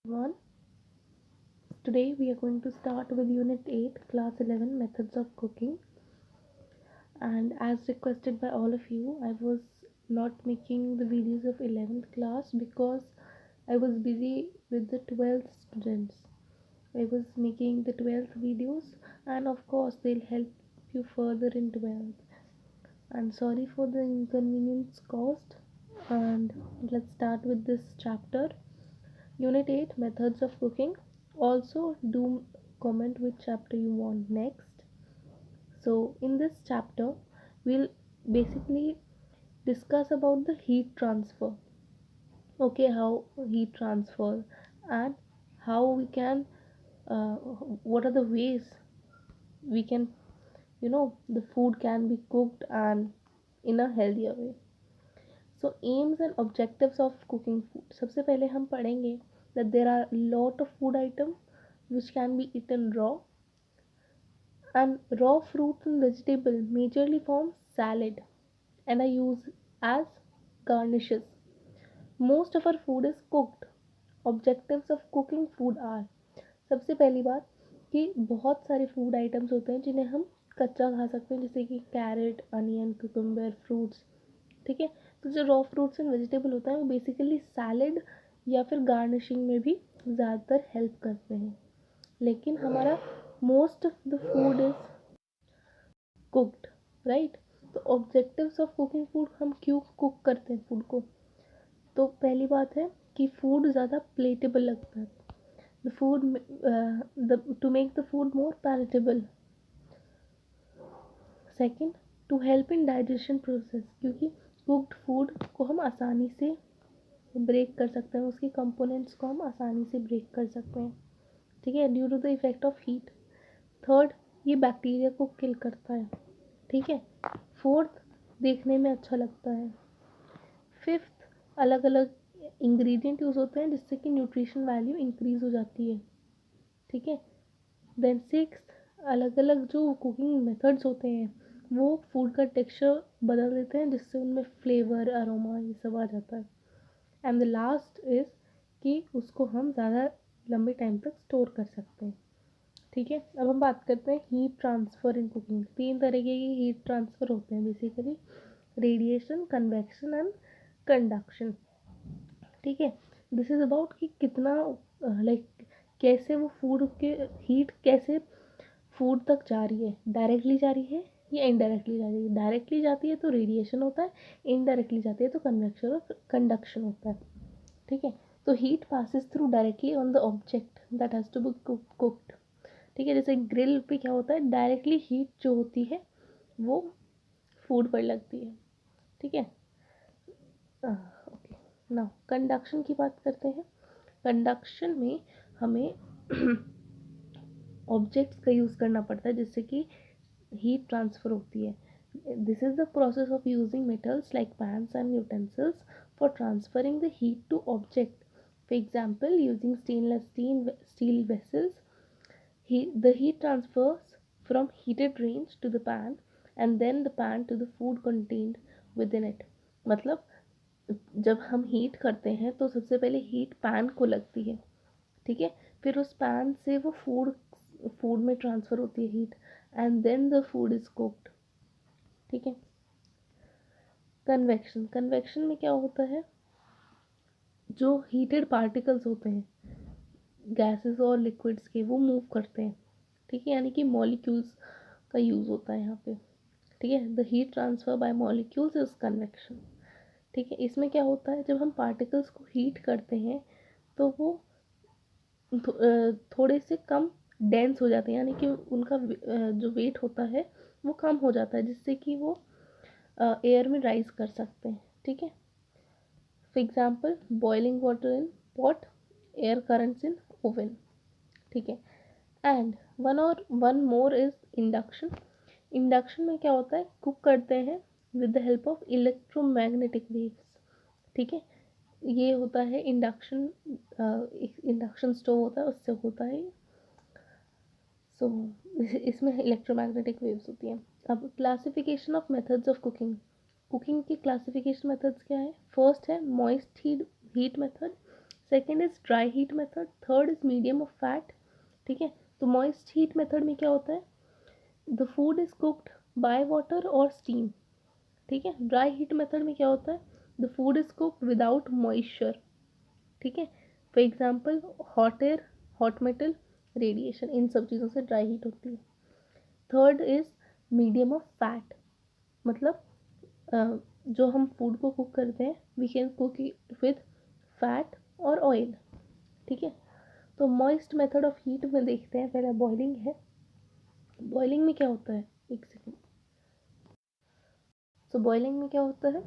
One. Today we are going to start with Unit 8, Class 11 Methods of Cooking. And as requested by all of you, I was not making the videos of 11th class because I was busy with the 12th students. I was making the 12th videos, and of course, they'll help you further in 12th. And sorry for the inconvenience caused. And let's start with this chapter. Unit 8 Methods of Cooking. Also, do comment which chapter you want next. So, in this chapter, we'll basically discuss about the heat transfer. Okay, how heat transfer and how we can, what are the ways we can, the food can be cooked and in a healthier way. So aims and objectives of cooking food. सबसे पहले हम पढ़ेंगे that there are lot of food items which can be eaten raw, and raw fruits and vegetable majorly form salad and are used as garnishes. Most of our food is cooked. Objectives of cooking food are, सबसे पहली बात कि बहुत सारे food items होते हैं जिन्हें हम कच्चा खा सकते हैं, जैसे कि कैरेट, अनियन, कुकुम्बर, फ्रूट्स. ठीक है. तो जो रॉ फ्रूट्स एंड वेजिटेबल होता है वो बेसिकली सैलड या फिर गार्निशिंग में भी ज़्यादातर हेल्प करते हैं. लेकिन हमारा most of the food is cooked, right. तो ऑब्जेक्टिव्स ऑफ कुकिंग फूड, हम क्यों कुक करते हैं फूड को. तो पहली बात है कि फूड ज़्यादा प्लेटेबल लगता है. The food to make the food more palatable. Second, to help in digestion process, क्योंकि कुक्ड फूड को हम आसानी से ब्रेक कर सकते हैं, उसके कंपोनेंट्स को हम आसानी से ब्रेक कर सकते हैं. ठीक है, due to the effect of heat. Third, ये बैक्टीरिया को किल करता है. ठीक है. फोर्थ, देखने में अच्छा लगता है. फिफ्थ, अलग अलग इंग्रेडिएंट यूज़ होते हैं जिससे कि न्यूट्रिशन वैल्यू इंक्रीज़ हो जाती है. ठीक है. देन सिक्स्थ, अलग अलग जो कुकिंग मेथड्स होते हैं वो फूड का टेक्सचर बदल देते हैं जिससे उनमें फ्लेवर, अरोमा ये सब आ जाता है. एंड द लास्ट इज़ कि उसको हम ज़्यादा लंबे टाइम तक स्टोर कर सकते हैं. ठीक है. अब हम बात करते हैं हीट ट्रांसफ़र इन कुकिंग. तीन तरीके के हीट ट्रांसफ़र होते हैं basically: radiation, convection and conduction. ठीक है. दिस इज़ अबाउट कि कितना कैसे वो फूड के हीट कैसे फूड तक जा रही है, डायरेक्टली जा रही है या इनडायरेक्टली जा रही है. डायरेक्टली जाती है तो रेडिएशन होता है, इनडायरेक्टली जाती है तो कन्वेक्शन और कंडक्शन होता है. ठीक है. तो heat passes through directly on the object that has to be cooked. ठीक है. जैसे ग्रिल पे क्या होता है, डायरेक्टली हीट जो होती है वो फूड पर लगती है. ठीक है. ओके. नाउ कंडक्शन की बात करते हैं. कंडक्शन में हमें ऑब्जेक्ट्स का यूज़ करना पड़ता है जिससे कि हीट ट्रांसफ़र होती है. This is the process of using metals like pans and utensils for transferring the heat to object. For example, using stainless steel vessels, the heat transfers from heated range to the pan and then the pan to the food contained within it. मतलब जब हम heat करते हैं तो सबसे पहले heat pan को लगती है. ठीक है. फिर उस पैन से वो फूड में ट्रांसफ़र होती है heat, and then the food is cooked. ठीक है. कन्वेक्शन में क्या होता है, जो हीटेड पार्टिकल्स होते हैं गैसेस और लिक्विड्स के, वो मूव करते हैं. ठीक है. यानी कि मॉलिक्यूल्स का यूज़ होता है यहाँ पे. ठीक है. The heat transfer bye molecules is convection. ठीक है. इसमें क्या होता है, जब हम पार्टिकल्स को हीट करते हैं तो वो थोड़े से कम डेंस हो जाते हैं, यानी कि उनका जो वेट होता है वो कम हो जाता है जिससे कि वो एयर में राइज कर सकते हैं. ठीक है. For example, boiling water in pot, air currents in oven. ठीक है. And one more is induction. Induction में क्या होता है, कुक करते हैं with the help of electromagnetic waves. ठीक है. ये होता है इंडक्शन. इंडक्शन स्टोव होता है, उससे होता है. सो इसमें इलेक्ट्रोमैग्नेटिक वेव्स होती हैं. अब classification of methods of cooking. Cooking की क्लासिफिकेशन मेथड्स क्या है. फर्स्ट है moist heat method, second is dry heat method, third is medium of fat, ठीक है। तो मॉइस्ट हीट मेथड में क्या होता है, the food is cooked by water और स्टीम, ठीक है। ड्राई हीट मेथड में क्या होता है, the food is cooked without moisture, ठीक है। For example hot air, hot metal, radiation, इन सब चीज़ों से ड्राई हीट होती है। Third is medium of fat, मतलब जो हम फूड को कुक करते हैं we can cook it with fat और ऑयल, ठीक है। तो मॉइस्ट मेथड ऑफ हीट में देखते हैं, पहले बॉइलिंग है। बॉइलिंग में क्या होता है, एक सेकेंड। सो बॉइलिंग में क्या होता है,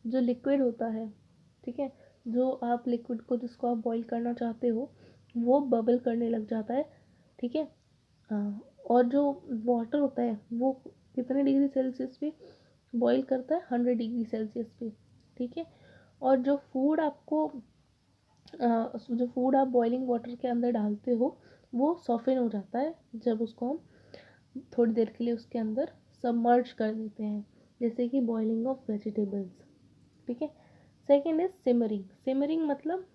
जो लिक्विड होता है, ठीक है, जो आप लिक्विड को जिसको आप बॉईल करना चाहते हो वो बबल करने लग जाता है, ठीक है। और जो वाटर होता है वो कितने डिग्री सेल्सियस पे बॉईल करता है, 100 डिग्री सेल्सियस पे, ठीक है। और जो फूड आप बॉइलिंग वाटर के अंदर डालते हो वो सॉफ्टन हो जाता है जब उसको हम थोड़ी देर के लिए उसके अंदर सबमर्ज कर देते हैं, जैसे कि बॉइलिंग ऑफ वेजिटेबल्स, ठीक है। सेकेंड इज सिमरिंग, सिमरिंग मतलब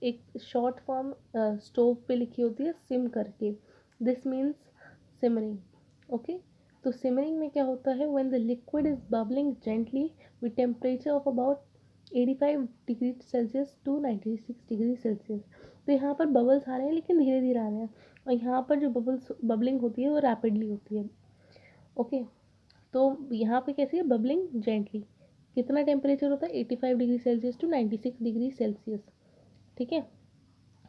एक शॉर्ट फॉर्म स्टोव पे लिखी होती है सिम करके, दिस मीन्स सिमरिंग, ओके। तो सिमरिंग में क्या होता है, when the liquid is bubbling gently with temperature of about 85 degree Celsius to 96 degree Celsius. तो यहाँ पर बबल्स आ रहे हैं लेकिन धीरे धीरे आ रहे हैं, और यहाँ पर जो बबलिंग होती है वो रैपिडली होती है, ओके। तो यहाँ पे कैसी है, बबलिंग जेंटली, कितना टेम्परेचर होता है 85 degree Celsius to 96 degree Celsius, ठीक है।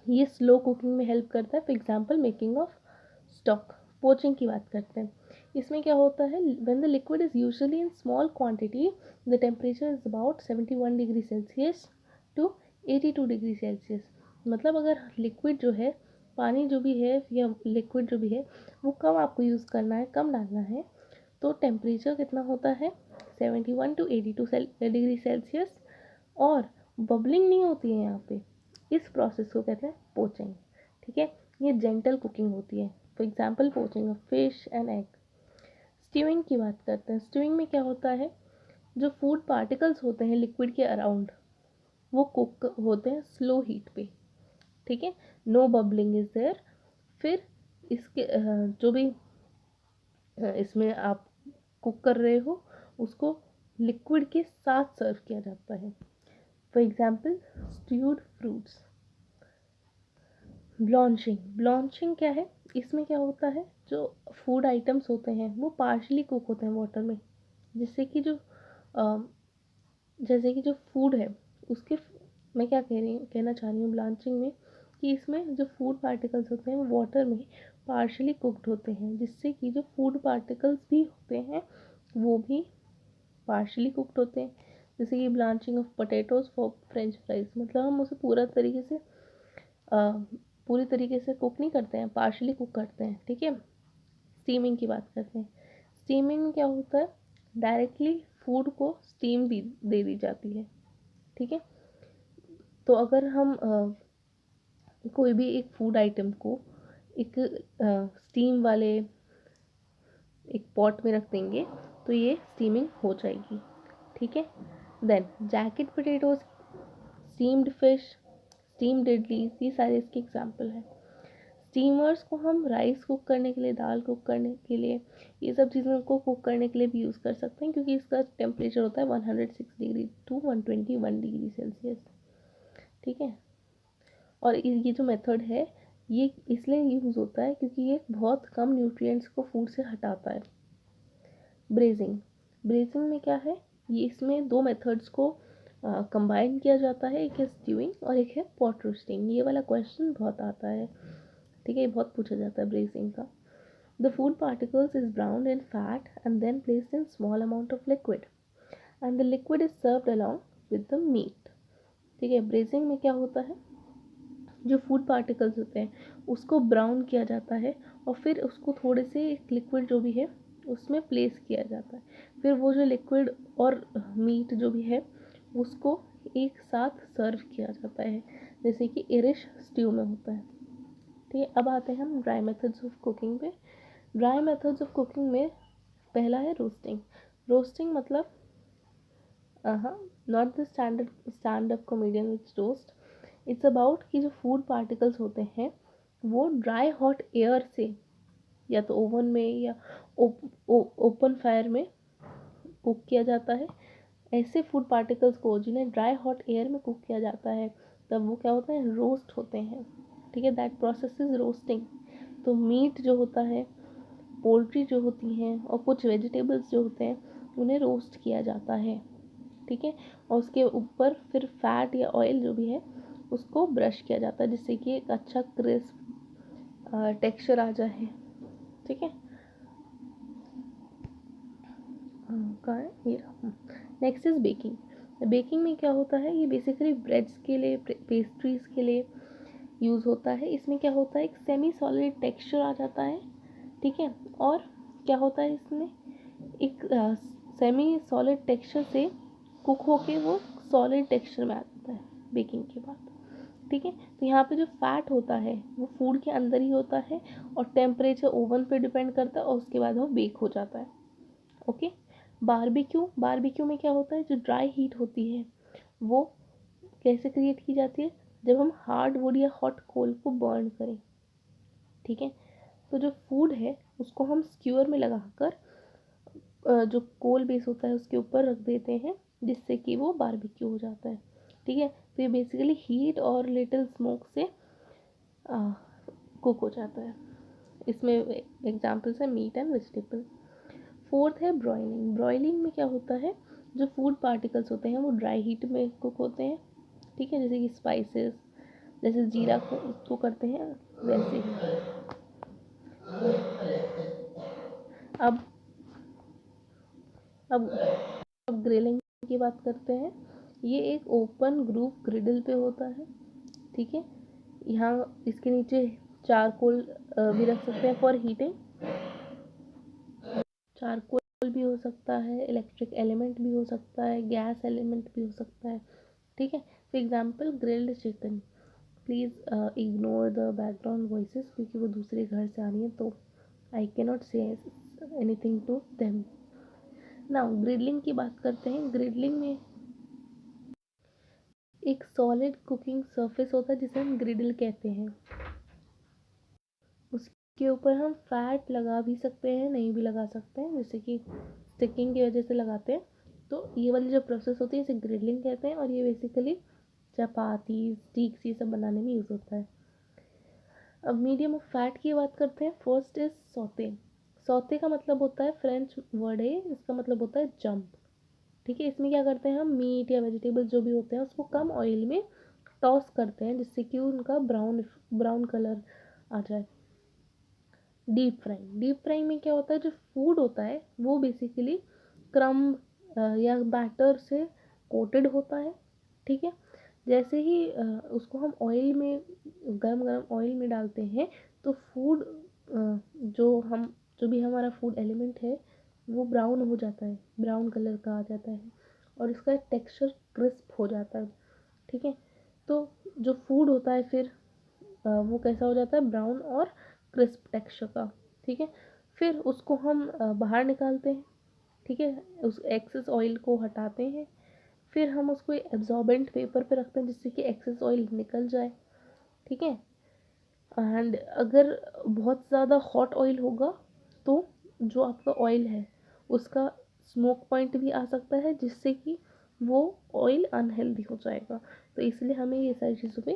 ये स्लो कुकिंग में हेल्प करता है, for example making of stock. Poaching की बात करते हैं, इसमें क्या होता है, when the liquid is usually in small quantity the temperature is about 71 degree Celsius to 82 degree Celsius. मतलब अगर लिक्विड जो है, पानी जो भी है या लिक्विड जो भी है वो कम आपको यूज़ करना है, कम डालना है, तो टेम्परेचर कितना होता है 71 टू 82 डिग्री सेल्सियस, और बबलिंग नहीं होती है यहाँ पे, इस प्रोसेस को कहते हैं पोचिंग, ठीक है। ये जेंटल कुकिंग होती है, for example poaching of fish and egg. Stewing की बात करते हैं, स्टीविंग में क्या होता है, जो फूड पार्टिकल्स होते हैं लिक्विड के अराउंड वो कुक होते हैं स्लो हीट पे, ठीक है, नो बबलिंग इज देयर। फिर इसके जो भी इसमें आप कुक कर रहे हो उसको लिक्विड के साथ सर्व किया जाता है, फॉर एग्जाम्पल स्ट्यूड फ्रूट्स। ब्लॉन्चिंग, ब्लॉन्चिंग क्या है, इसमें क्या होता है, जो फूड आइटम्स होते हैं वो पार्शली कुक होते हैं वाटर में, जिससे कि जैसे कि जो फूड है उसके, मैं क्या कहना चाह रही हूँ ब्लांचिंग में, कि इसमें जो फूड पार्टिकल्स होते हैं वो वाटर में पार्शली कुक्ड होते हैं, जिससे कि जो फूड पार्टिकल्स भी होते हैं वो भी पार्शली कुक्ड होते हैं। जैसे कि blanching of potatoes for French fries, मतलब हम उसे पूरी तरीके से कुक नहीं करते हैं, पार्शली कुक करते हैं, ठीक है। स्टीमिंग की बात करते हैं, स्टीमिंग में क्या होता है, डायरेक्टली फूड को स्टीम दे दी जाती है, ठीक है। तो अगर हम कोई भी एक फूड आइटम को एक स्टीम वाले एक पॉट में रख देंगे तो ये स्टीमिंग हो जाएगी, ठीक है। Then jacket potatoes, steamed fish, steamed idlis, ये सारे इसके एग्जाम्पल हैं। स्टीमर्स को हम राइस कुक करने के लिए, दाल कुक करने के लिए, ये सब चीज़ों को कुक करने के लिए भी यूज़ कर सकते हैं, क्योंकि इसका टेम्परेचर होता है 106 डिग्री टू 121 डिग्री सेल्सियस, ठीक है। और ये जो मेथड है ये इसलिए यूज़ होता है क्योंकि ये बहुत कम न्यूट्रिएंट्स को फूड से हटाता है। ब्रेजिंग, ब्रेजिंग में क्या है, ये इसमें दो मेथड्स को कंबाइन किया जाता है, एक है स्टीविंग और एक है पॉट रोस्टिंग। ये वाला क्वेश्चन बहुत आता है, ठीक है, ये बहुत पूछा जाता है ब्रेजिंग का। The food particles is brown in fat and then placed in small amount of liquid and the liquid is served along with the meat, ठीक है। ब्रेजिंग में क्या होता है, जो फूड पार्टिकल्स होते हैं उसको ब्राउन किया जाता है और फिर उसको थोड़े से एक लिक्विड जो भी है उसमें प्लेस किया जाता है, फिर वो जो लिक्विड और मीट जो भी है उसको एक साथ सर्व किया जाता है, जैसे कि इरिश स्ट्यू में होता है, ठीक है। अब आते हैं हम ड्राई मेथड्स ऑफ कुकिंग पे। ड्राई मेथड्स ऑफ कुकिंग में पहला है रोस्टिंग। रोस्टिंग मतलब हाँ, not the stand up comedian which roast, it's about कि जो फूड पार्टिकल्स होते हैं वो ड्राई हॉट एयर से या तो ओवन में या ओपन फायर में कुक किया जाता है। ऐसे फूड पार्टिकल्स को जिन्हें ड्राई हॉट एयर में कुक किया जाता है तब वो क्या होता है, रोस्ट होते हैं। ठीक है, दैट प्रोसेस इज रोस्टिंग। तो मीट जो होता है, पोल्ट्री जो होती हैं और कुछ वेजिटेबल्स जो होते हैं उन्हें रोस्ट किया जाता है। ठीक है, और उसके ऊपर फिर फैट या ऑयल जो भी है उसको ब्रश किया जाता है जिससे कि एक अच्छा क्रिस्प टेक्सचर आ जाए। ठीक है, कहाँ है ये रहा। Next is baking. बेकिंग में क्या होता है, ये बेसिकली ब्रेड्स के लिए, पेस्ट्रीज के लिए यूज़ होता है। इसमें क्या होता है, एक सेमी सॉलिड टेक्सचर आ जाता है। ठीक है, और क्या होता है इसमें, एक सेमी सॉलिड टेक्सचर से कुक होके वो सॉलिड टेक्सचर में आ जाता है बेकिंग के बाद। ठीक है, तो यहाँ पे जो फैट होता है वो फूड के अंदर ही होता है और टेम्परेचर ओवन पे डिपेंड करता है और उसके बाद वो बेक हो जाता है। ओके, बारबेक्यू में क्या होता है, जो ड्राई हीट होती है वो कैसे क्रिएट की जाती है, जब हम हार्ड वुड या हॉट कोल को बर्न करें। ठीक है, तो जो फूड है उसको हम स्क्यूअर में लगाकर जो कोल बेस होता है उसके ऊपर रख देते हैं जिससे कि वो बारबेक्यू हो जाता है। ठीक है, तो ये बेसिकली हीट और लिटिल स्मोक से कुक हो जाता है। इसमें एग्जाम्पल्स है मीट एंड वेजिटेबल। फोर्थ है ब्रॉयलिंग। ब्रॉयलिंग में क्या होता है, जो फूड पार्टिकल्स होते हैं वो ड्राई हीट में कुक होते हैं। ठीक है, जैसे कि स्पाइसेस, जैसे जीरा को करते हैं वैसे ही। अब अब अब ग्रिलिंग की बात करते हैं। ये एक ओपन ग्रूव ग्रिडल पे होता है। ठीक है, यहाँ इसके नीचे चारकोल भी रख सकते हैं फॉर हीटिंग। चारकोल भी हो सकता है, इलेक्ट्रिक एलिमेंट भी हो सकता है, गैस एलिमेंट भी हो सकता है। ठीक है, for example grilled chicken. Please ignore the background voices क्योंकि वो दूसरे घर से आ रही हैं तो I can not say anything to them. Now griddling की बात करते हैं। ग्रिडलिंग में एक सॉलिड कुकिंग सरफेस होता है जिसे हम ग्रिडल कहते हैं। उसके ऊपर हम फैट लगा भी सकते हैं, नहीं भी लगा सकते हैं, जैसे कि स्टिकिंग की वजह से लगाते हैं। तो ये वाली जो प्रोसेस होती है इसे ग्रिडलिंग कहते हैं और ये बेसिकली चपाती, स्टीक्स ये सब बनाने में यूज़ होता है। अब मीडियम ऑफ फैट की बात करते हैं। First is saute. सौते का मतलब होता है, फ्रेंच वर्ड है, इसका मतलब होता है जंप। ठीक है, इसमें क्या करते हैं, हम मीट या वेजिटेबल जो भी होते हैं उसको कम ऑयल में टॉस करते हैं जिससे कि उनका ब्राउन ब्राउन कलर आ जाए। डीप फ्राइंग में क्या होता है, जो फूड होता है वो बेसिकली क्रम्ब या बैटर से कोटेड होता है। ठीक है, जैसे ही उसको हम ऑयल में, गरम गरम ऑयल में डालते हैं तो फूड जो भी हमारा फूड एलिमेंट है वो ब्राउन हो जाता है, ब्राउन कलर का आ जाता है और इसका टेक्सचर क्रिस्प हो जाता है। ठीक है, तो जो फूड होता है फिर वो कैसा हो जाता है, ब्राउन और क्रिस्प टेक्सचर का। ठीक है, फिर उसको हम बाहर निकालते हैं। ठीक है, उस एक्सेस ऑयल को हटाते हैं। फिर हम उसको एब्जॉर्बेंट पेपर पे रखते हैं जिससे कि एक्सेस ऑयल निकल जाए। ठीक है, एंड अगर बहुत ज़्यादा हॉट ऑयल होगा तो जो आपका ऑयल है उसका स्मोक पॉइंट भी आ सकता है जिससे कि वो ऑयल अनहेल्दी हो जाएगा। तो इसलिए हमें ये सारी चीज़ों पे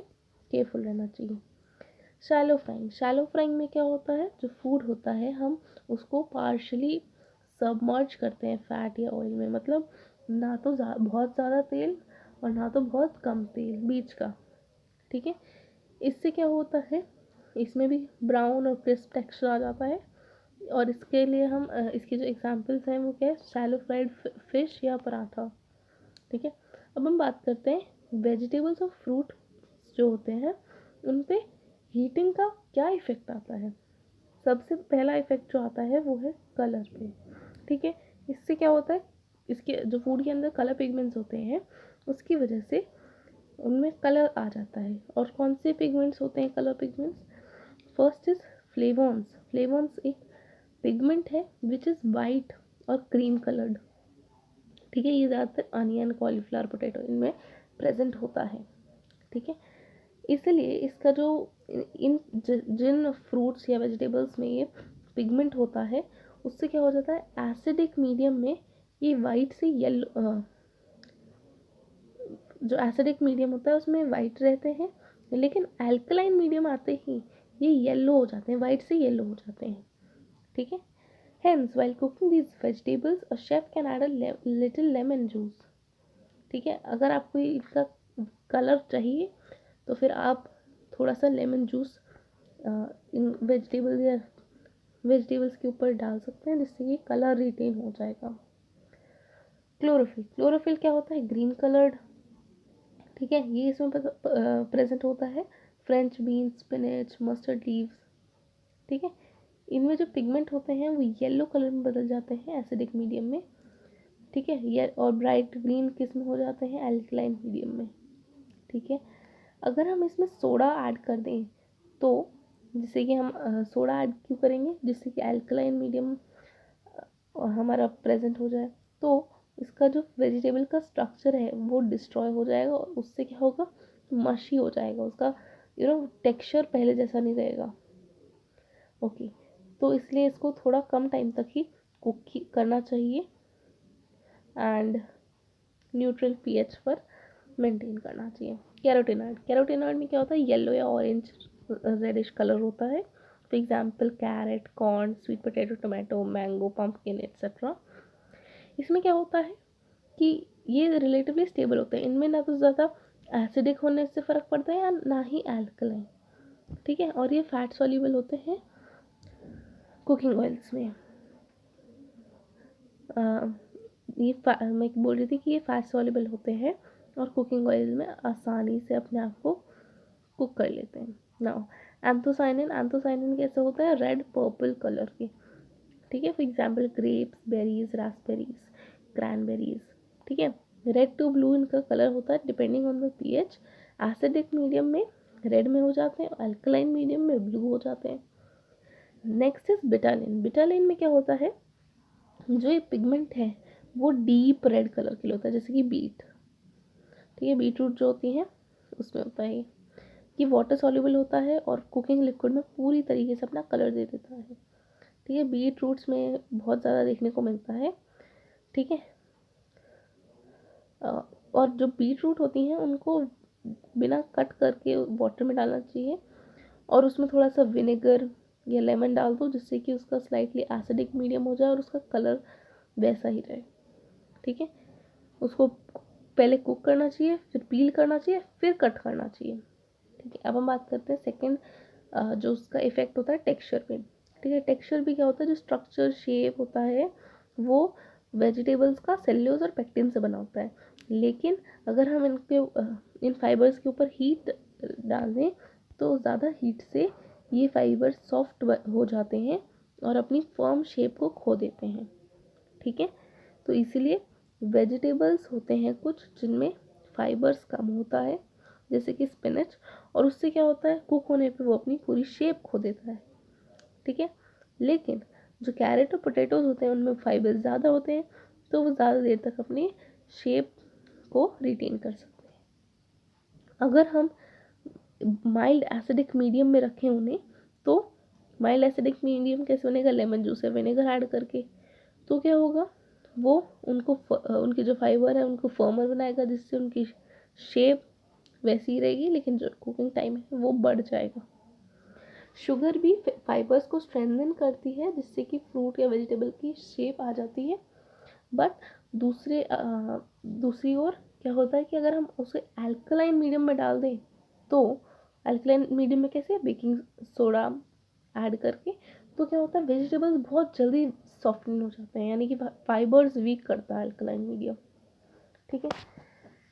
केयरफुल रहना चाहिए। शैलो फ्राइंग में क्या होता है, जो फूड होता है हम उसको पार्शली सबमर्ज करते हैं फैट या ऑयल में, मतलब ना तो बहुत ज़्यादा तेल और ना तो बहुत कम तेल, बीच का। ठीक है, इससे क्या होता है, इसमें भी ब्राउन और क्रिस्प टेक्सचर आ जाता है। और इसके लिए हम इसके जो एग्जांपल्स हैं वो क्या है, शैलो फ्राइड फिश या पराठा। ठीक है, अब हम बात करते हैं वेजिटेबल्स और फ्रूट जो होते हैं उन पे हीटिंग का क्या इफ़ेक्ट आता है। सबसे पहला इफ़ेक्ट जो आता है वो है कलर पे। ठीक है, इससे क्या होता है, इसके जो फूड के अंदर कलर पिगमेंट्स होते हैं उसकी वजह से उनमें कलर आ जाता है। और कौन से पिगमेंट्स होते हैं कलर पिगमेंट्स, फर्स्ट इज फ्लेवॉन्स। फ्लेवॉन्स एक पिगमेंट है विच इज़ वाइट और क्रीम कलर्ड। ठीक है, ये ज़्यादातर अनियन, कॉलीफ्लावर, पोटैटो इनमें प्रेजेंट होता है। ठीक है, इसलिए इसका जो इन जिन फ्रूट्स या वेजिटेबल्स में ये पिगमेंट होता है उससे क्या हो जाता है, एसिडिक मीडियम में ये वाइट से येलो, जो एसिडिक मीडियम होता है उसमें वाइट रहते हैं, लेकिन एल्कलाइन मीडियम आते ही ये येलो हो जाते हैं, वाइट से येलो हो जाते हैं। ठीक है। Hence while cooking these vegetables a chef can add a little lemon juice. ठीक है, अगर आपको इसका कलर चाहिए तो फिर आप थोड़ा सा लेमन जूस इन वेजिटेबल्स के ऊपर डाल सकते हैं, जिससे ये कलर रिटेन हो जाएगा। क्लोरोफिल, क्लोरोफिल क्या होता है, ग्रीन कलर्ड। ठीक है, ये इसमें प्रेजेंट होता है French beans, spinach, mustard leaves. ठीक है, इनमें जो पिगमेंट होते हैं वो येलो कलर में बदल जाते हैं एसिडिक मीडियम में। ठीक है, ये और ब्राइट ग्रीन किस में हो जाते हैं, एल्कलाइन मीडियम में। ठीक है, अगर हम इसमें सोडा ऐड कर दें तो, जिससे कि हम सोडा ऐड क्यों करेंगे, जिससे कि एल्कलाइन मीडियम हमारा प्रेजेंट हो जाए, तो इसका जो वेजिटेबल का स्ट्रक्चर है वो डिस्ट्रॉय हो जाएगा और उससे क्या होगा, मशी हो जाएगा, उसका टेक्सचर पहले जैसा नहीं रहेगा। ओके, तो इसलिए इसको थोड़ा कम टाइम तक ही कुक करना चाहिए एंड न्यूट्रल पीएच पर मेंटेन करना चाहिए। कैरोटीनॉइड, कैरोटीनॉइड में क्या होता है, येलो या ऑरेंज रेडिश कलर होता है। For example carrot, corn, sweet potato, tomato, mango, pumpkin etcetera. इसमें क्या होता है कि ये रिलेटिवली स्टेबल होते हैं, इनमें ना तो ज़्यादा एसिडिक होने से फ़र्क पड़ता है या ना ही अल्कलाइन। ठीक है, और ये फैट सॉल्युबल होते हैं कुकिंग ऑयल्स में। मैं बोल रही थी कि ये फैट सॉल्युबल होते हैं और कुकिंग ऑयल में आसानी से अपने आप को कुक कर लेते हैं। नाउ एंथोसाइनिन, एंथोसाइनिन कैसे होता है, रेड पर्पल कलर के। ठीक है, for example grapes, berries, raspberries, cranberries. ठीक है, रेड टू ब्लू इनका कलर होता है depending on the pH. Acidic medium में रेड में हो जाते हैं, अल्कलाइन मीडियम में ब्लू हो जाते हैं। नेक्स्ट इज बिटालिन, बिटालिन में क्या होता है, जो ये पिगमेंट है वो डीप रेड कलर के लिए होता है, जैसे कि बीट। ठीक है, बीट रूट जो होती है उसमें होता है ये वाटर सॉल्युबल होता है और कुकिंग लिक्विड में पूरी तरीके से अपना कलर दे देता है। ठीक है, बीट रूट्स में बहुत ज़्यादा देखने को मिलता है। ठीक है, और जो बीट रूट होती हैं उनको बिना कट करके वाटर में डालना चाहिए और उसमें थोड़ा सा विनेगर या लेमन डाल दो, जिससे कि उसका स्लाइटली एसिडिक मीडियम हो जाए और उसका कलर वैसा ही रहे। ठीक है, उसको पहले कुक करना चाहिए, फिर पील करना चाहिए, फिर कट करना चाहिए। ठीक है, अब हम बात करते हैं सेकेंड, जो उसका इफेक्ट होता है टेक्सचर पे। ठीक है, टेक्सचर भी क्या होता है, जो स्ट्रक्चर शेप होता है वो वेजिटेबल्स का सेल्यूलोज और पेक्टिन से बना होता है, लेकिन अगर हम इन फाइबर्स के ऊपर हीट डाल दें तो ज़्यादा हीट से ये फाइबर सॉफ्ट हो जाते हैं और अपनी फर्म शेप को खो देते हैं। ठीक है, तो इसीलिए वेजिटेबल्स होते हैं कुछ जिनमें फाइबर्स कम होता है, जैसे कि स्पिनच, और उससे क्या होता है, कुक होने पे वो अपनी पूरी शेप खो देता है। ठीक है, लेकिन जो कैरेट और पोटैटोज होते हैं उनमें फाइबर ज़्यादा होते हैं, तो वो ज़्यादा देर तक अपनी शेप को रिटेन कर सकते हैं। अगर हम माइल्ड एसिडिक मीडियम में रखें उन्हें, तो माइल्ड एसिडिक मीडियम कैसे बनेगा, लेमन जूस या विनेगर ऐड करके, तो क्या होगा, वो उनको उनके जो फाइबर है उनको फर्मर बनाएगा, जिससे उनकी शेप वैसी ही रहेगी, लेकिन जो कुकिंग टाइम है वो बढ़ जाएगा। शुगर भी फाइबर्स को स्ट्रेंथन करती है, जिससे कि फ्रूट या वेजिटेबल की शेप आ जाती है। बट दूसरी ओर क्या होता है कि अगर हम उसे अल्कलाइन मीडियम में डाल दें, तो अल्कलाइन मीडियम में कैसे, बेकिंग सोडा ऐड करके, तो क्या होता है, वेजिटेबल्स बहुत जल्दी सॉफ्टन हो जाते हैं, यानी कि फाइबर्स वीक करता है अल्कलाइन मीडियम। ठीक है,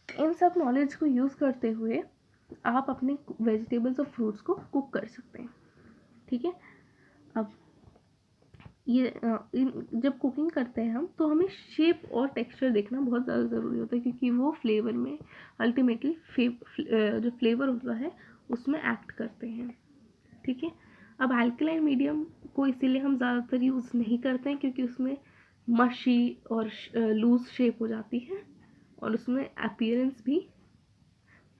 इन सब नॉलेज को यूज़ करते हुए आप अपने वेजिटेबल्स और फ्रूट्स को कुक कर सकते हैं। ठीक है, अब ये जब कुकिंग करते हैं हम, तो हमें शेप और टेक्सचर देखना बहुत ज़्यादा ज़रूरी होता है, क्योंकि वो फ्लेवर में अल्टीमेटली जो फ्लेवर होता है उसमें एक्ट करते हैं। ठीक है, अब अल्कलाइन मीडियम को इसीलिए हम ज़्यादातर यूज़ नहीं करते हैं, क्योंकि उसमें मशी और लूज शेप हो जाती है और उसमें अपीयरेंस भी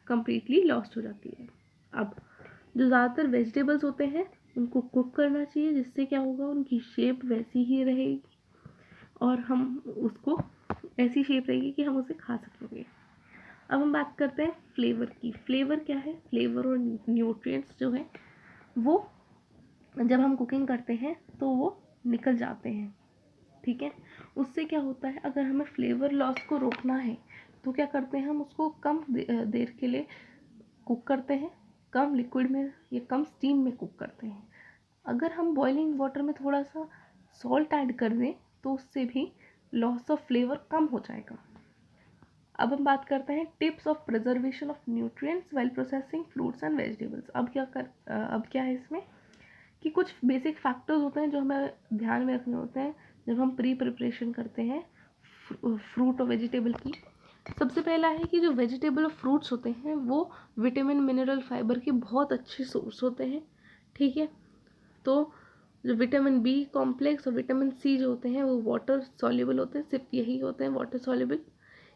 कम्प्लीटली लॉस्ट हो जाती है। अब जो ज़्यादातर वेजिटेबल्स होते हैं उनको कुक करना चाहिए, जिससे क्या होगा, उनकी शेप वैसी ही रहेगी और हम उसको ऐसी शेप रहेगी कि हम उसे खा सकेंगे। अब हम बात करते हैं फ्लेवर की। फ्लेवर क्या है? फ्लेवर और न्यूट्रिएंट्स जो है वो जब हम कुकिंग करते हैं तो वो निकल जाते हैं, ठीक है। उससे क्या होता है, अगर हमें फ्लेवर लॉस को रोकना है तो क्या करते हैं, हम उसको कम देर के लिए कुक करते हैं, कम लिक्विड में या कम स्टीम में कुक करते हैं। अगर हम बॉइलिंग वाटर में थोड़ा सा सॉल्ट ऐड कर दें तो उससे भी लॉस ऑफ फ्लेवर कम हो जाएगा। अब हम बात करते हैं tips of preservation of nutrients while processing fruits and vegetables. अब क्या है इसमें कि कुछ बेसिक फैक्टर्स होते हैं जो हमें ध्यान में रखने होते हैं जब हम प्री प्रिपरेशन करते हैं फ्रूट और वेजिटेबल की। सबसे पहला है कि जो वेजिटेबल और फ्रूट्स होते हैं वो विटामिन मिनरल फाइबर के बहुत अच्छे सोर्स होते हैं, ठीक है। तो जो विटामिन बी कॉम्प्लेक्स और विटामिन सी जो होते हैं वो वाटर सॉल्युबल होते हैं, सिर्फ यही होते हैं वाटर सॉल्युबल।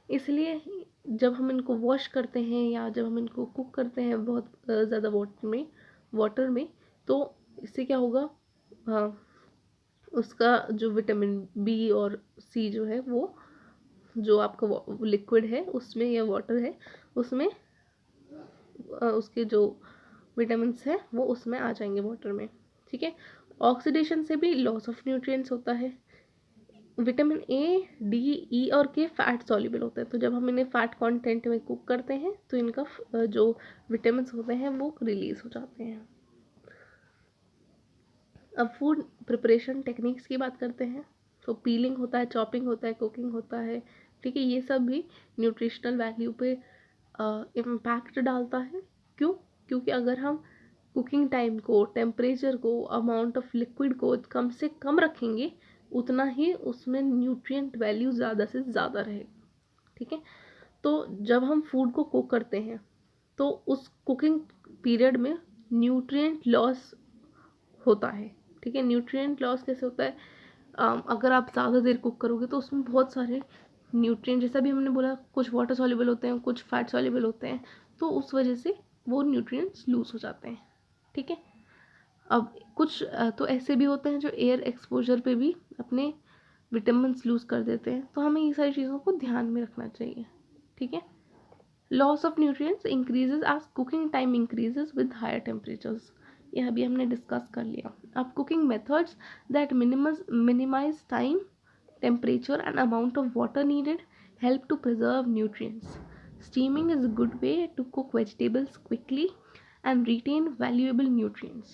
इसलिए जब हम इनको वॉश करते हैं या जब हम इनको कुक करते हैं बहुत ज़्यादा वाटर में तो इससे क्या होगा, हाँ, उसका जो विटामिन बी और सी जो है वो जो आपका लिक्विड है उसमें या वाटर है उसमें उसके जो विटामिन्स हैं वो उसमें आ जाएंगे वाटर में, ठीक है। ऑक्सीडेशन से भी लॉस ऑफ न्यूट्रिएंट्स होता है। विटामिन ए, डी, ई और के फैट सॉल्युबल होते हैं, तो जब हम इन्हें फैट कंटेंट में कुक करते हैं तो इनका जो विटामिन्स होते हैं वो रिलीज हो जाते हैं। अब फूड प्रिपरेशन टेक्निक्स की बात करते हैं। तो पीलिंग होता है, चॉपिंग होता है, कुकिंग होता है, ठीक है। ये सब भी न्यूट्रिशनल वैल्यू पे इम्पैक्ट डालता है। क्यों? क्योंकि अगर हम कुकिंग टाइम को, टेम्परेचर को, अमाउंट ऑफ लिक्विड को कम से कम रखेंगे उतना ही उसमें न्यूट्रिएंट वैल्यू ज़्यादा से ज़्यादा रहेगा, ठीक है। तो जब हम फूड को कुक करते हैं तो उस कुकिंग पीरियड में न्यूट्रिएंट लॉस होता है, ठीक है। न्यूट्रिएंट लॉस कैसे होता है, अगर आप ज़्यादा देर कुक करोगे तो उसमें बहुत सारे न्यूट्रिएंट, जैसा भी हमने बोला, कुछ वाटर सॉल्युबल होते हैं, कुछ फैट सॉल्युबल होते हैं, तो उस वजह से वो न्यूट्रिएंट्स लूज हो जाते हैं, ठीक है। अब कुछ तो ऐसे भी होते हैं जो एयर एक्सपोजर पे भी अपने विटामिन्स लूज कर देते हैं, तो हमें ये सारी चीज़ों को ध्यान में रखना चाहिए, ठीक है। Loss of nutrients increases as cooking time increases with higher temperatures, यह भी हमने डिस्कस कर लिया। अब cooking methods that minimise time, temperature and amount of water needed help to preserve nutrients. Steaming is a good way to cook vegetables quickly and retain valuable nutrients.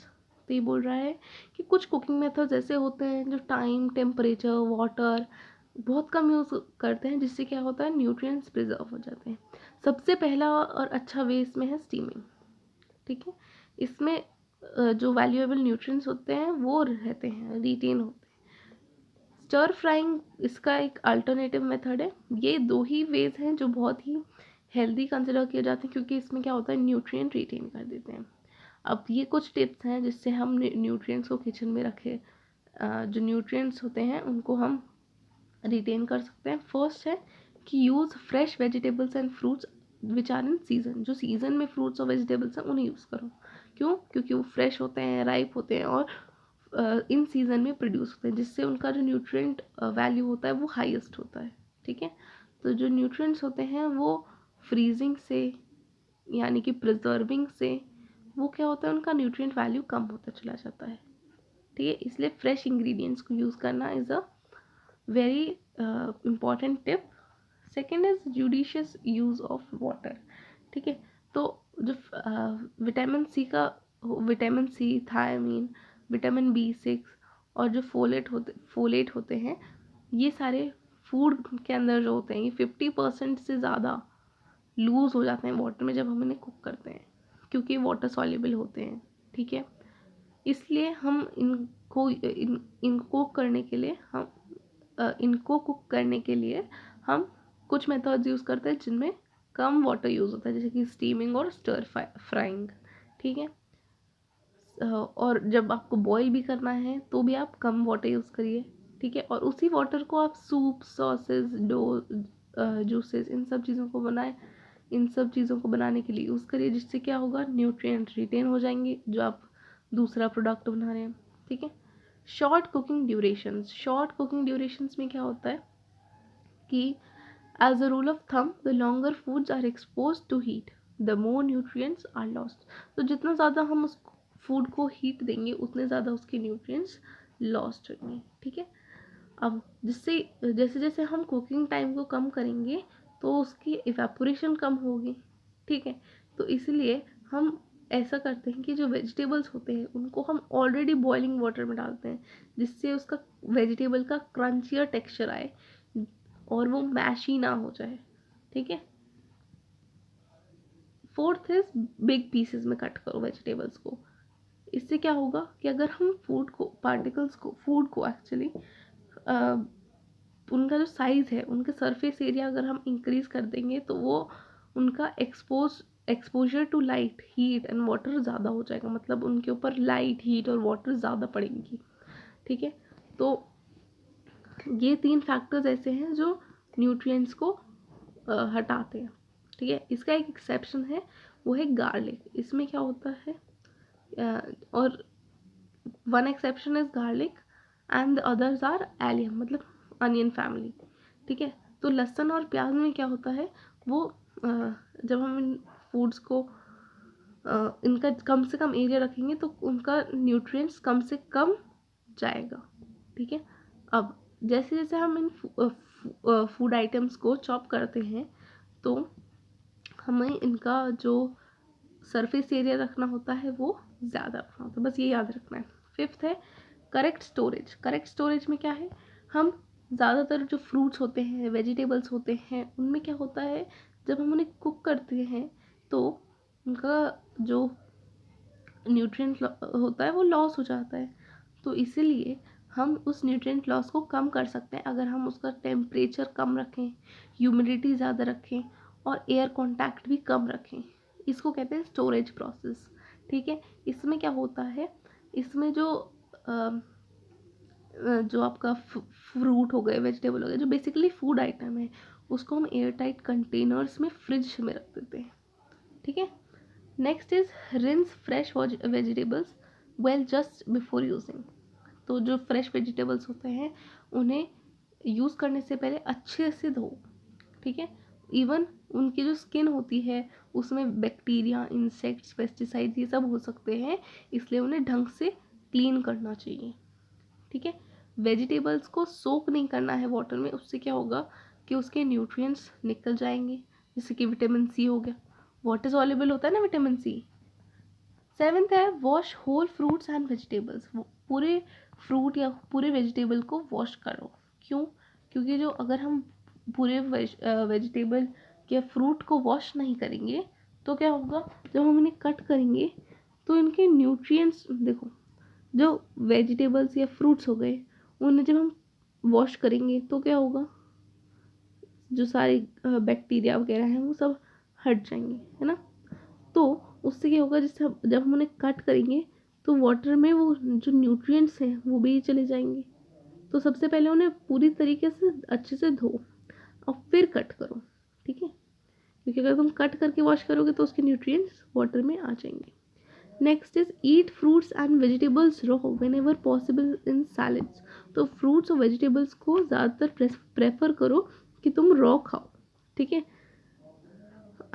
तो ये बोल रहा है कि कुछ कुकिंग मेथड्स ऐसे होते हैं जो टाइम, टेम्परेचर, वाटर बहुत कम यूज़ करते हैं, जिससे क्या होता है, न्यूट्रिएंट्स प्रिजर्व हो जाते हैं। सबसे पहला और अच्छा वे इसमें है स्टीमिंग, ठीक है। इसमें जो वैल्यूएबल न्यूट्रिएंट्स होते हैं वो रहते हैं, रिटेन होते हैं। स्टर फ्राइंग इसका एक अल्टरनेटिव मेथड है। ये दो ही वेज हैं जो बहुत ही हेल्दी कंसिडर किए जाते हैं, क्योंकि इसमें क्या होता है, न्यूट्रिएंट रिटेन कर देते हैं। अब ये कुछ टिप्स हैं जिससे हम न्यूट्रिएंट्स को किचन में रखें, जो न्यूट्रिएंट्स होते हैं उनको हम रिटेन कर सकते हैं। फर्स्ट है कि use fresh vegetables and fruits which are in season. जो सीजन में फ्रूट्स और वेजिटेबल्स हैं उन्हें यूज़ करो। क्यों? क्योंकि वो फ्रेश होते हैं, राइप होते हैं और इन सीजन में प्रोड्यूस होते हैं, जिससे उनका जो न्यूट्रिएंट वैल्यू होता है वो हाईएस्ट होता है, ठीक है। तो जो न्यूट्रिएंट्स होते हैं वो फ्रीजिंग से यानी कि प्रिजर्विंग से वो क्या होता है, उनका न्यूट्रिएंट वैल्यू कम होता चला जाता है, ठीक है। इसलिए फ्रेश इंग्रेडिएंट्स को यूज़ करना is a very important tip. Second is judicious use of water, ठीक है। तो जो vitamin C, thymine, vitamin B6 और जो फोलेट होते हैं, ये सारे फूड के अंदर जो होते हैं ये 50% से ज़्यादा लूज़ हो जाते हैं वाटर में जब हम इन्हें कुक करते हैं, क्योंकि वाटर सॉल्युबल होते हैं, ठीक है। इसलिए हम इनको करने के लिए इनको कुक करने के लिए हम कुछ मेथड्स यूज़ करते हैं जिनमें कम वाटर यूज़ होता है, जैसे कि स्टीमिंग और स्टर फ्राइंग, ठीक है। और जब आपको बॉईल भी करना है तो भी आप कम वाटर यूज़ करिए, ठीक है। और उसी वाटर को आप सूप, सॉसेस, जूसेस, इन सब चीज़ों को बनाएं, इन सब चीज़ों को बनाने के लिए यूज़ करिए, जिससे क्या होगा, न्यूट्रिएंट रिटेन हो जाएंगे जो आप दूसरा प्रोडक्ट बना रहे हैं। ठीक है। शॉर्ट कुकिंग ड्यूरेशंस में क्या होता है कि as a rule of thumb the longer foods are expose to heat the more nutrients are lost. तो जितना ज़्यादा हम उस फूड को हीट देंगे उतने ज़्यादा उसके न्यूट्रिएंट्स लॉस्ट होंगे। ठीक है। अब जिससे जैसे जैसे हम कुकिंग टाइम को कम करेंगे तो उसकी इवेपोरेशन कम होगी। ठीक है। तो इसलिए हम ऐसा करते हैं कि जो वेजिटेबल्स होते हैं उनको हम ऑलरेडी बॉइलिंग वाटर में डालते हैं, जिससे उसका वेजिटेबल का क्रंचियर टेक्सचर आए और वो मैशी ना हो जाए। ठीक है। फोर्थ इज बिग पीसेस में कट करो वेजिटेबल्स को। इससे क्या होगा कि अगर हम फूड को एक्चुअली उनका जो साइज़ है, उनके सरफेस एरिया अगर हम इंक्रीज कर देंगे तो वो उनका exposure to light, heat and water ज़्यादा हो जाएगा, मतलब उनके ऊपर लाइट, हीट और वाटर ज़्यादा पड़ेंगी। ठीक है। तो ये 3 फैक्टर्स ऐसे हैं जो न्यूट्रिएंट्स को हटाते हैं। ठीक है। इसका एक एक्सेप्शन है, वो है गार्लिक। इसमें क्या होता है, और one exception is garlic and the others are allium, मतलब अनियन फैमिली। ठीक है। तो लहसुन और प्याज में क्या होता है, वो जब हम इन फूड्स को इनका कम से कम एरिया रखेंगे तो उनका न्यूट्रिएंट्स कम से कम जाएगा। ठीक है। अब जैसे जैसे हम इन फूड आइटम्स को चॉप करते हैं तो हमें इनका जो सरफेस एरिया रखना होता है वो ज़्यादा रखना होता है, बस ये याद रखना है। फिफ्थ है करेक्ट स्टोरेज में क्या है, हम ज़्यादातर जो फ्रूट्स होते हैं, वेजिटेबल्स होते हैं, उनमें क्या होता है, जब हम उन्हें कुक करते हैं तो उनका जो न्यूट्रिएंट होता है वो लॉस हो जाता है। तो इसीलिए हम उस न्यूट्रिएंट लॉस को कम कर सकते हैं अगर हम उसका टेम्परेचर कम रखें, ह्यूमिडिटी ज़्यादा रखें और एयर कांटेक्ट भी कम रखें। इसको कहते हैं स्टोरेज प्रोसेस। ठीक है। इसमें क्या होता है, इसमें जो आपका फ्रूट हो गए, वेजिटेबल हो गए, जो बेसिकली फूड आइटम है, उसको हम एयर टाइट कंटेनर्स में फ्रिज में रख देते हैं। ठीक है। Next is rinse fresh vegetables well just before using. तो जो फ्रेश वेजिटेबल्स होते हैं उन्हें यूज़ करने से पहले अच्छे से धो। ठीक है। इवन उनकी जो स्किन होती है उसमें बैक्टीरिया, इंसेक्ट्स, पेस्टिसाइड्स ये सब हो सकते हैं, इसलिए उन्हें ढंग से क्लीन करना चाहिए। ठीक है। वेजिटेबल्स को सोक नहीं करना है वाटर में, उससे क्या होगा कि उसके न्यूट्रिएंट्स निकल जाएंगे, जैसे कि विटामिन सी हो गया, वाटर सॉल्युबल होता है ना विटामिन सी। सेवेंथ है wash whole fruits and vegetables. पूरे फ्रूट या पूरे वेजिटेबल को वॉश करो। क्यों? क्योंकि जो अगर हम पूरे वेजिटेबल या फ्रूट को वॉश नहीं करेंगे तो क्या होगा, जब हम इन्हें कट करेंगे तो इनके न्यूट्रिएंट्स देखो, जो वेजिटेबल्स या फ्रूट्स हो गए उन्हें जब हम वॉश करेंगे तो क्या होगा, जो सारे बैक्टीरिया वगैरह हैं वो सब हट जाएंगे, है ना। तो उससे क्या होगा, जैसे जब हम उन्हें कट करेंगे तो वाटर में वो जो न्यूट्रिएंट्स हैं वो भी चले जाएंगे। तो सबसे पहले उन्हें पूरी तरीके से अच्छे से धो और फिर कट करो। ठीक है। क्योंकि अगर तुम कट करके वॉश करोगे तो उसके न्यूट्रिएंट्स वाटर में आ जाएंगे। Next is eat fruits and vegetables raw when ever possible in salads. तो फ्रूट्स और वेजिटेबल्स को ज़्यादातर प्रेफर करो कि तुम रॉ खाओ। ठीक है।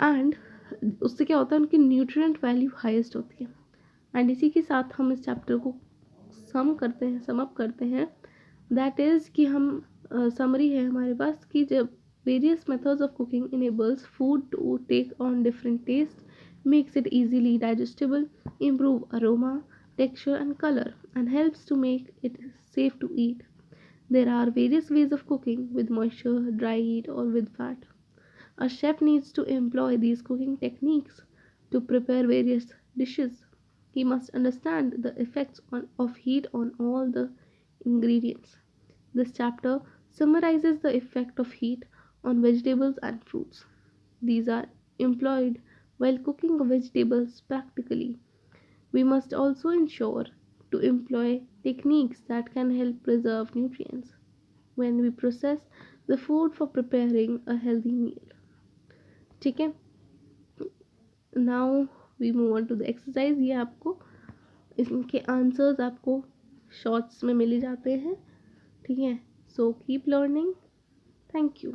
एंड उससे क्या होता है, उनकी न्यूट्रिएंट वैल्यू हाईएस्ट होती है। एंड इसी के साथ हम इस चैप्टर को सम अप करते हैं। दैट इज़ कि हम समरी है हमारे पास कि जब various methods of cooking enables food to take on different tastes, makes it easily digestible, improve aroma, texture and color, and helps to make it safe to eat. There are various ways of cooking, with moisture, dry heat or with fat. A chef needs to employ these cooking techniques to prepare various dishes. He must understand the effects of heat on all the ingredients. This chapter summarizes the effect of heat on vegetables and fruits. These are employed while cooking vegetables practically. We must also ensure to employ techniques that can help preserve nutrients when we process the food for preparing a healthy meal. ठीक है। Now we move on to the exercise. ये आपको इनके answers आपको shorts में मिल ही जाते हैं, ठीक है। So keep learning. Thank you.